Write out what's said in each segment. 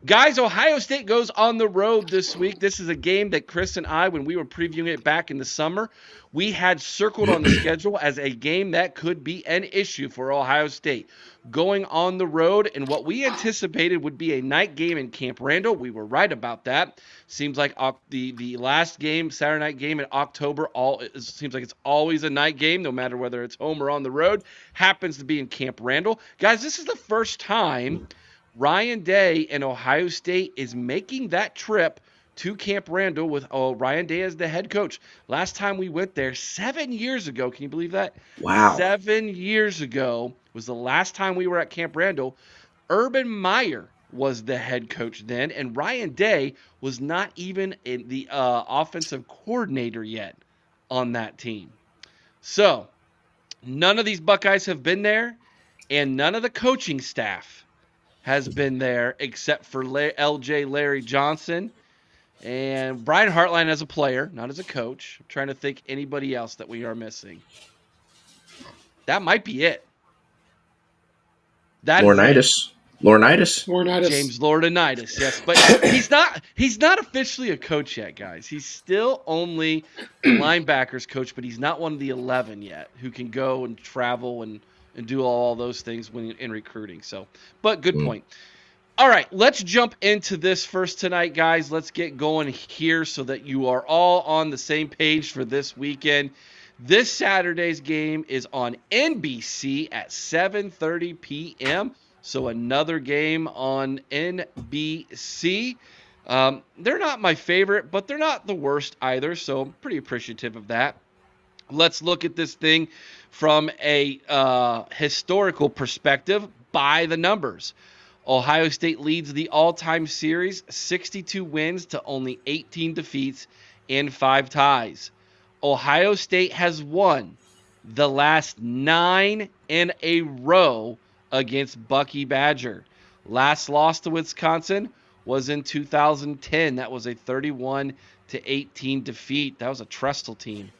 Guys, Ohio State goes on the road this week. This is a game that Chris and I, when we were previewing it back in the summer, we had circled on the schedule as a game that could be an issue for Ohio State. Going on the road in what we anticipated would be a night game in Camp Randall. We were right about that. Seems like the last game, Saturday night game in October, it seems like it's always a night game, no matter whether it's home or on the road. Happens to be in Camp Randall. Guys, this is the first time Ryan Day and Ohio State is making that trip to Camp Randall with Ryan Day as the head coach. Last time we went there 7 years ago. Can you believe that? Wow. 7 years ago was the last time we were at Camp Randall. Urban Meyer was the head coach then, and Ryan Day was not even in the offensive coordinator yet on that team. So none of these Buckeyes have been there, and none of the coaching staff has been there except for LJ Larry Johnson and Brian Hartline as a player, not as a coach. I'm trying to think anybody else that we are missing. That might be it. That Laurinaitis. James Laurinaitis, yes. But he's not officially a coach yet, guys. He's still only the linebackers coach, but he's not one of the 11 yet who can go and travel and do all those things when in recruiting. So, but good point. All right, let's jump into this first tonight, guys. Let's get going here so that you are all on the same page for this weekend. This Saturday's game is on NBC at 7:30 p.m., so another game on NBC. They're not my favorite, but they're not the worst either, so I'm pretty appreciative of that. Let's look at this thing from a historical perspective by the numbers. Ohio State leads the all-time series, 62 wins to only 18 defeats and 5 ties. Ohio State has won the last 9 in a row against Bucky Badger. Last loss to Wisconsin was in 2010. That was a 31-18 defeat. That was a Trestle team.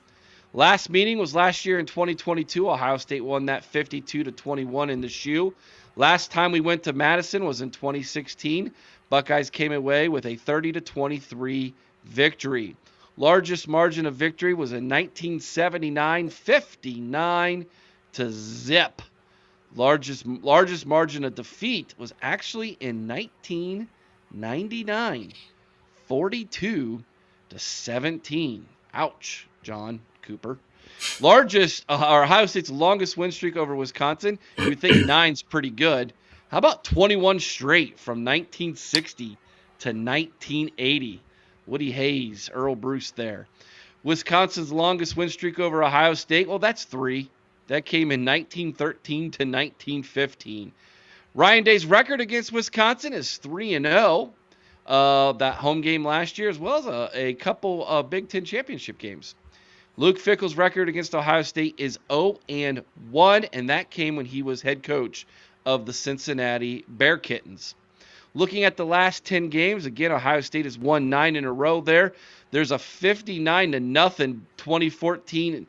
Last meeting was last year in 2022. Ohio State won that 52-21 in the shoe. Last time we went to Madison was in 2016. Buckeyes came away with a 30-23 victory. Largest margin of victory was in 1979, 59-0. Largest margin of defeat was actually in 1999, 42-17. Ouch, John Cooper. Ohio State's longest win streak over Wisconsin. You would think 9's pretty good. How about 21 straight from 1960 to 1980? Woody Hayes, Earl Bruce there. Wisconsin's longest win streak over Ohio State, well, that's 3. That came in 1913 to 1915. Ryan Day's record against Wisconsin is 3-0. That home game last year, as well as a couple of Big Ten championship games. Luke Fickell's record against Ohio State is 0-1, and that came when he was head coach of the Cincinnati Bear Kittens. Looking at the last 10 games, again, Ohio State has won 9 in a row there. There's a 59-0 2014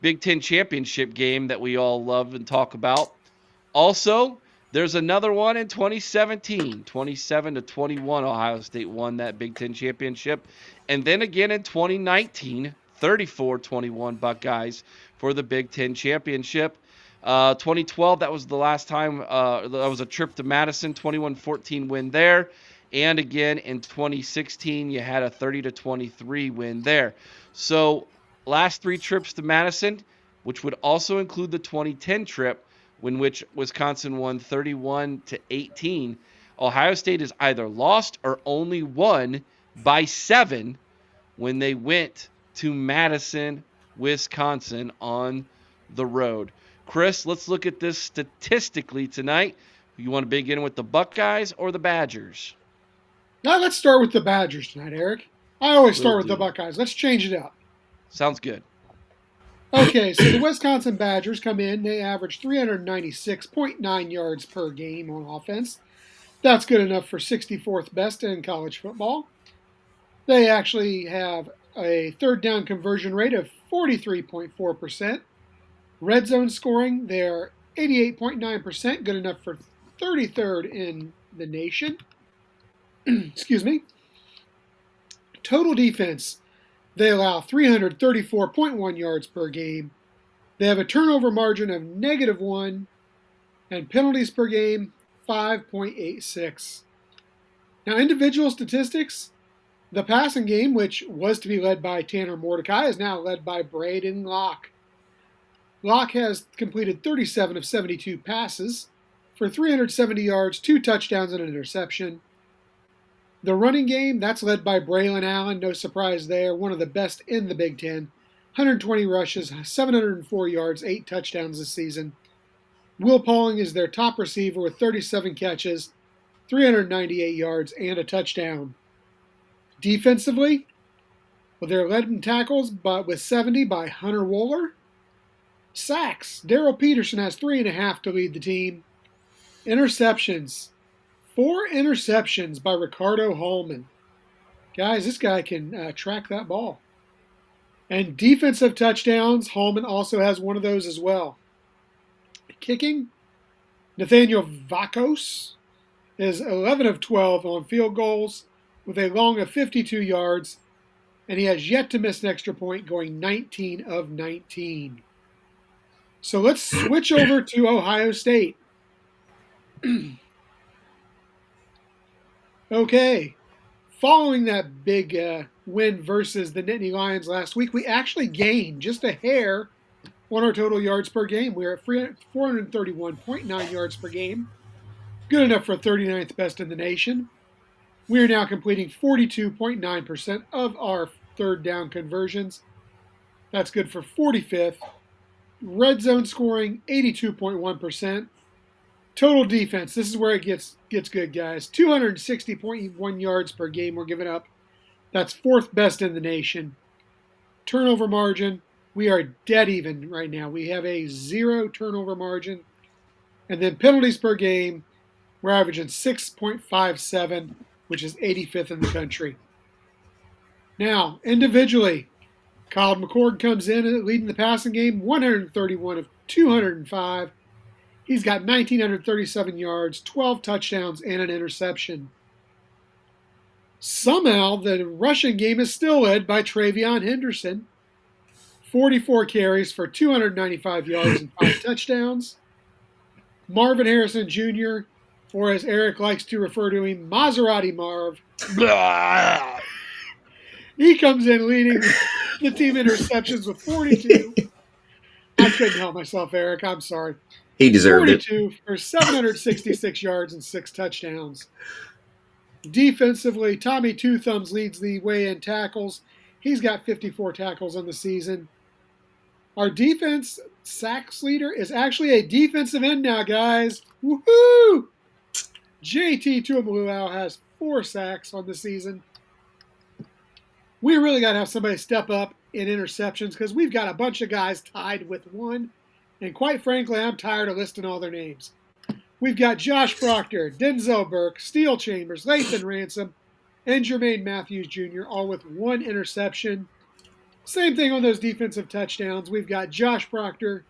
Big Ten championship game that we all love and talk about. Also, there's another one in 2017, 27-21. Ohio State won that Big Ten championship. And then again in 2019, 34-21 Buckeyes for the Big Ten championship. 2012, that was the last time. That was a trip to Madison, 21-14 win there. And again in 2016, you had a 30-23 win there. So last 3 trips to Madison, which would also include the 2010 trip, in which Wisconsin won 31-18. Ohio State has either lost or only won by 7 when they went to Madison, Wisconsin on the road. Chris, let's look at this statistically tonight. You want to begin with the Buckeyes or the Badgers? Now let's start with the Badgers tonight, Eric. I always start with the Buckeyes. Let's change it up. Sounds good. Okay, so the Wisconsin Badgers come in. They average 396.9 yards per game on offense. That's good enough for 64th best in college football. They actually have a third down conversion rate of 43.4%. Red zone scoring, they're 88.9%, good enough for 33rd in the nation. Excuse me. Total defense, they allow 334.1 yards per game. They have a turnover margin of -1 and penalties per game 5.86. Now, individual statistics, the passing game, which was to be led by Tanner Mordecai, is now led by Braden Locke. Locke has completed 37 of 72 passes for 370 yards, 2 touchdowns, and an interception. The running game, that's led by Braylon Allen, no surprise there, one of the best in the Big Ten. 120 rushes, 704 yards, 8 touchdowns this season. Will Pauling is their top receiver with 37 catches, 398 yards, and a touchdown. Defensively, well, they're led in tackles but with 70 by Hunter Wohler. Sacks, Daryl Peterson has 3.5 to lead the team. Interceptions, 4 interceptions by Ricardo Hallman. Guys, this guy can track that ball. And defensive touchdowns, Hallman also has one of those as well. Kicking, Nathaniel Vakos is 11 of 12 on field goals with a long of 52 yards, and he has yet to miss an extra point, going 19 of 19. So let's switch over to Ohio State. Okay, following that big win versus the Nittany Lions last week, we actually gained just a hair on our total yards per game. We're at 431.9 yards per game. Good enough for 39th best in the nation. We are now completing 42.9% of our third down conversions. That's good for 45th. Red zone scoring, 82.1%. Total defense, this is where it gets good, guys. 260.1 yards per game we're giving up. That's 4th best in the nation. Turnover margin, we are dead even right now. We have a 0 turnover margin. And then penalties per game, we're averaging 6.57, which is 85th in the country. Now, individually, Kyle McCord comes in leading the passing game, 131 of 205. He's got 1,937 yards, 12 touchdowns, and an interception. Somehow, the rushing game is still led by Travion Henderson. 44 carries for 295 yards and 5 touchdowns. Marvin Harrison Jr., or as Eric likes to refer to him, Maserati Marv. He comes in leading the team interceptions with 42. I couldn't help myself, Eric. I'm sorry. He deserved 42 for 766 yards and 6 touchdowns. Defensively, Tommy Two Thumbs leads the way in tackles. He's got 54 tackles on the season. Our defense sacks leader is actually a defensive end now, guys. Woohoo! JT Tuimoloau has 4 sacks on the season. We really got to have somebody step up in interceptions because we've got a bunch of guys tied with 1. And quite frankly, I'm tired of listing all their names. We've got Josh Proctor, Denzel Burke, Steele Chambers, Lathan Ransom, and Jermaine Matthews Jr., all with 1 interception. Same thing on those defensive touchdowns. We've got Josh Proctor,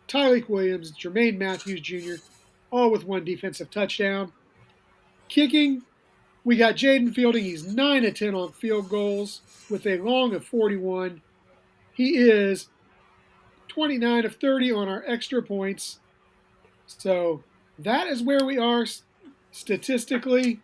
Tyleek Williams, Jermaine Matthews Jr., all with 1 defensive touchdown. Kicking, we got Jaden Fielding. He's 9 of 10 on field goals with a long of 41. He is 29 of 30 on our extra points. So that is where we are statistically.